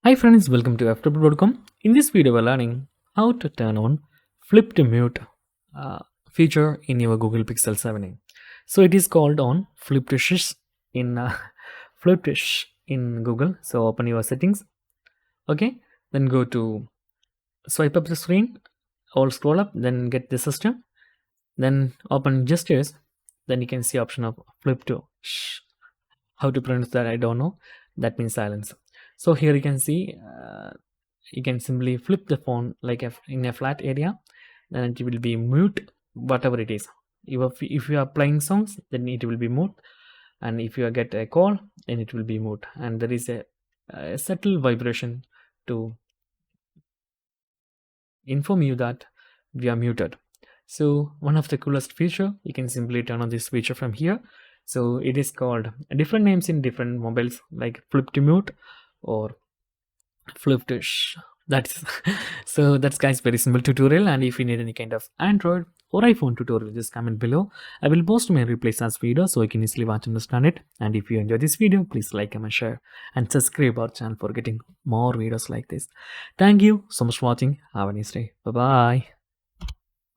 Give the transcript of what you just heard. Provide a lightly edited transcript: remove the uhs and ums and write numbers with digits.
Hi friends, welcome to Ftopreview.com. In this video, we're learning how to turn on flip to mute uh, feature in your Google Pixel 7a. So it is called on flip to shh in flip to shh in Google. So open your settings, okay? Then go to swipe up the screen or scroll up, then get the system, then open gestures, then you can see option of flip to shh. How to pronounce that I don't know. That means silence. So here you can see you can simply flip the phone like in a flat area, then it will be mute whatever it is. If you are playing songs, then it will be mute, and if you get a call, then it will be mute, and there is a subtle vibration to inform you that we are muted. So one of the coolest feature, you can simply turn on this feature from here. So it is called different names in different mobiles, like flip to mute or flip to shh. That's so that's guys very simple tutorial. And if you need any kind of Android or iPhone tutorial, just comment below. I will post my replays as video so you can easily watch and understand it. And if you enjoy this video, please like, comment, share, and subscribe our channel for getting more videos like this. Thank you so much for watching. Have a nice day. Bye bye.